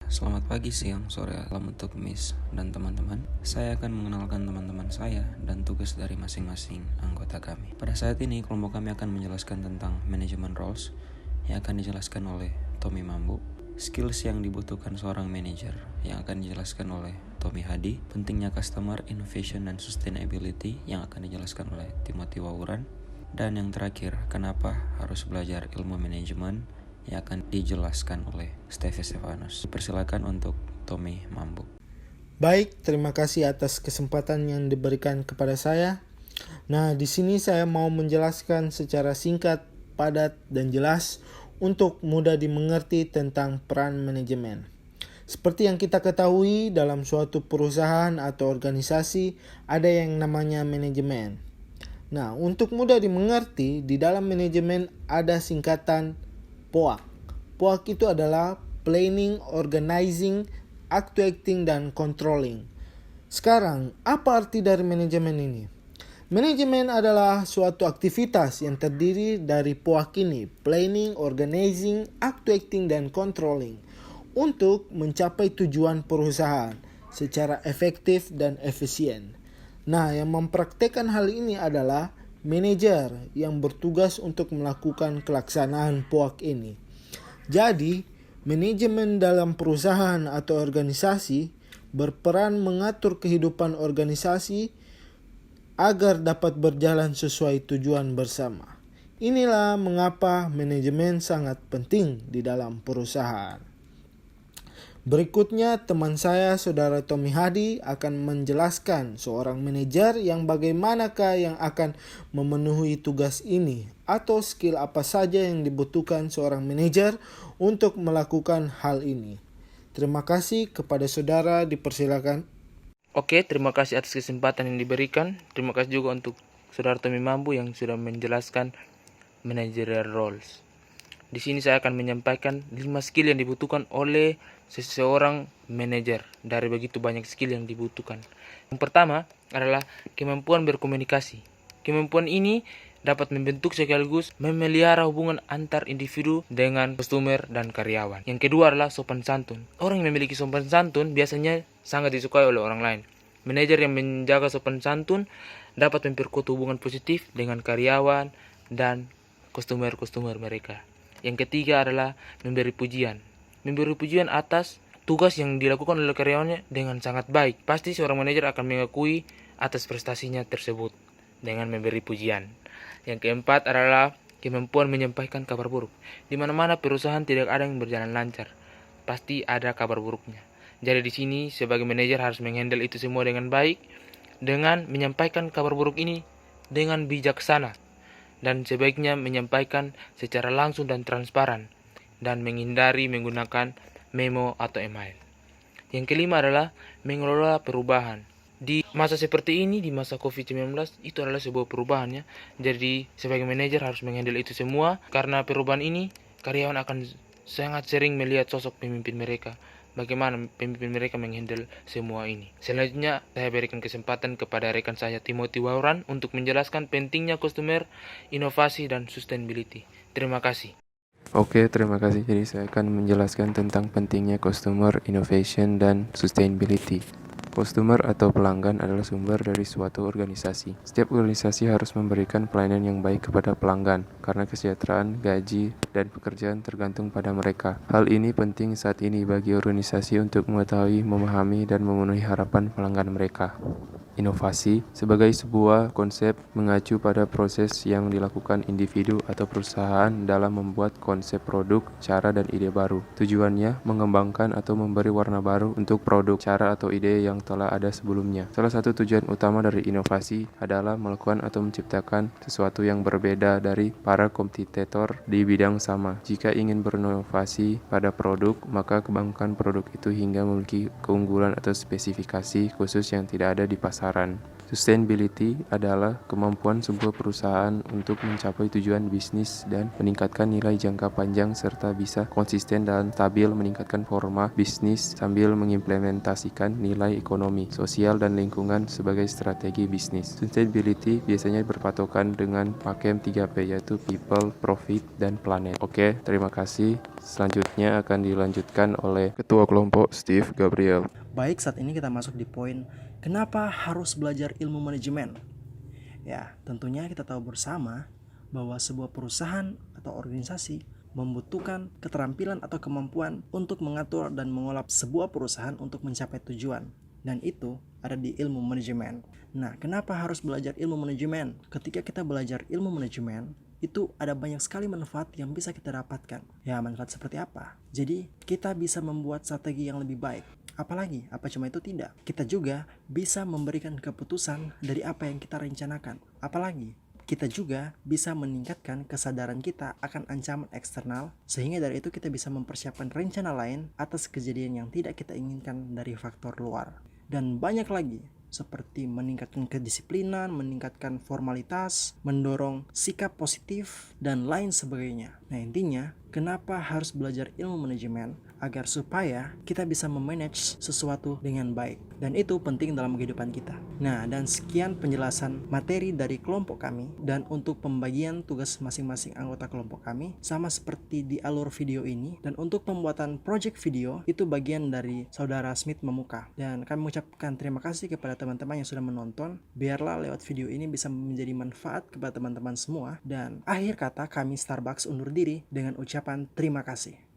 Selamat pagi, siang, sore, malam untuk Miss dan teman-teman. Saya akan mengenalkan teman-teman saya dan tugas dari masing-masing anggota kami. Pada saat ini, kelompok kami akan menjelaskan tentang manajemen roles yang akan dijelaskan oleh Tommy Mambu, skills yang dibutuhkan seorang manajer yang akan dijelaskan oleh Tommy Hadi, pentingnya customer, innovation, dan sustainability yang akan dijelaskan oleh Timothy Wawuran, dan yang terakhir, kenapa harus belajar ilmu manajemen yang akan dijelaskan oleh Steffi Stefanus. Persilakan untuk Tommy Mambu. Baik, terima kasih atas kesempatan yang diberikan kepada saya. Nah, di sini saya mau menjelaskan secara singkat, padat, dan jelas untuk mudah dimengerti tentang peran manajemen. Seperti yang kita ketahui, dalam suatu perusahaan atau organisasi ada yang namanya manajemen. Nah, untuk mudah dimengerti, di dalam manajemen ada singkatan POAK. POAK itu adalah Planning, Organizing, Actuating, dan Controlling. Sekarang, apa arti dari manajemen ini? Manajemen adalah suatu aktivitas yang terdiri dari POAK ini, Planning, Organizing, Actuating, dan Controlling, untuk mencapai tujuan perusahaan secara efektif dan efisien. Nah, yang mempraktekkan hal ini adalah manajer yang bertugas untuk melakukan pelaksanaan POAK ini. Jadi, manajemen dalam perusahaan atau organisasi berperan mengatur kehidupan organisasi agar dapat berjalan sesuai tujuan bersama. Inilah mengapa manajemen sangat penting di dalam perusahaan. Berikutnya, teman saya, Saudara Tommy Hadi, akan menjelaskan seorang manajer yang bagaimanakah yang akan memenuhi tugas ini atau skill apa saja yang dibutuhkan seorang manajer untuk melakukan hal ini. Terima kasih kepada saudara, dipersilakan. Oke, terima kasih atas kesempatan yang diberikan. Terima kasih juga untuk Saudara Tommy Mambu yang sudah menjelaskan managerial roles. Di sini saya akan menyampaikan 5 skill yang dibutuhkan oleh seseorang manajer dari begitu banyak skill yang dibutuhkan. Yang pertama adalah kemampuan berkomunikasi. Kemampuan ini dapat membentuk sekaligus memelihara hubungan antar individu dengan customer dan karyawan. Yang kedua adalah sopan santun. Orang yang memiliki sopan santun biasanya sangat disukai oleh orang lain. Manajer yang menjaga sopan santun dapat memperkuat hubungan positif dengan karyawan dan customer mereka. Yang ketiga adalah memberi pujian. Memberi pujian atas tugas yang dilakukan oleh karyawannya dengan sangat baik. Pasti seorang manajer akan mengakui atas prestasinya tersebut dengan memberi pujian. Yang keempat adalah kemampuan menyampaikan kabar buruk. Di mana-mana perusahaan tidak ada yang berjalan lancar. Pasti ada kabar buruknya. Jadi di sini sebagai manajer harus menghandle itu semua dengan baik dengan menyampaikan kabar buruk ini dengan bijaksana. Dan sebaiknya menyampaikan secara langsung dan transparan dan menghindari menggunakan memo atau email. Yang kelima adalah mengelola perubahan. Di masa seperti ini, di masa COVID-19, itu adalah sebuah perubahan ya. Jadi sebagai manajer harus menghandle itu semua karena perubahan ini karyawan akan sangat sering melihat sosok pemimpin mereka. Bagaimana pemimpin mereka menghandle semua ini. Selanjutnya, saya berikan kesempatan kepada rekan saya Timothy Wawuran untuk menjelaskan pentingnya customer, inovasi, dan sustainability. Terima kasih. Oke, terima kasih. Jadi saya akan menjelaskan tentang pentingnya customer, innovation, dan sustainability. Customer atau pelanggan adalah sumber dari suatu organisasi. Setiap organisasi harus memberikan pelayanan yang baik kepada pelanggan, karena kesejahteraan, gaji, dan pekerjaan tergantung pada mereka. Hal ini penting saat ini bagi organisasi untuk mengetahui, memahami, dan memenuhi harapan pelanggan mereka. Inovasi sebagai sebuah konsep mengacu pada proses yang dilakukan individu atau perusahaan dalam membuat konsep produk, cara, dan ide baru. Tujuannya mengembangkan atau memberi warna baru untuk produk, cara, atau ide yang telah ada sebelumnya. Salah satu tujuan utama dari inovasi adalah melakukan atau menciptakan sesuatu yang berbeda dari para kompetitor di bidang sama. Jika ingin berinovasi pada produk, maka kembangkan produk itu hingga memiliki keunggulan atau spesifikasi khusus yang tidak ada di pasaran. Sustainability adalah kemampuan sebuah perusahaan untuk mencapai tujuan bisnis dan meningkatkan nilai jangka panjang serta bisa konsisten dan stabil meningkatkan performa bisnis sambil mengimplementasikan nilai ekonomi, sosial, dan lingkungan sebagai strategi bisnis. Sustainability biasanya berpatokan dengan pakem 3P yaitu People, Profit, dan Planet. Oke, terima kasih. Selanjutnya akan dilanjutkan oleh Ketua Kelompok Steve Gabriel. Baik, saat ini kita masuk di poin kenapa harus belajar ilmu manajemen. Ya, tentunya kita tahu bersama bahwa sebuah perusahaan atau organisasi membutuhkan keterampilan atau kemampuan untuk mengatur dan mengolah sebuah perusahaan untuk mencapai tujuan. Dan itu ada di ilmu manajemen. Nah, kenapa harus belajar ilmu manajemen? Ketika kita belajar ilmu manajemen, itu ada banyak sekali manfaat yang bisa kita dapatkan. Ya, manfaat seperti apa? Jadi, kita bisa membuat strategi yang lebih baik. Apalagi, apa cuma itu tidak? Kita juga bisa memberikan keputusan dari apa yang kita rencanakan. Apalagi, kita juga bisa meningkatkan kesadaran kita akan ancaman eksternal, sehingga dari itu kita bisa mempersiapkan rencana lain atas kejadian yang tidak kita inginkan dari faktor luar. Dan banyak lagi, seperti meningkatkan kedisiplinan, meningkatkan formalitas, mendorong sikap positif, dan lain sebagainya. Nah, intinya, kenapa harus belajar ilmu manajemen? Agar supaya kita bisa memanage sesuatu dengan baik. Dan itu penting dalam kehidupan kita. Nah, dan sekian penjelasan materi dari kelompok kami. Dan untuk pembagian tugas masing-masing anggota kelompok kami, sama seperti di alur video ini. Dan untuk pembuatan project video, itu bagian dari Saudara Smith Memuka. Dan kami mengucapkan terima kasih kepada teman-teman yang sudah menonton. Biarlah lewat video ini bisa menjadi manfaat kepada teman-teman semua. Dan akhir kata, kami Starbucks undur diri dengan ucapan terima kasih.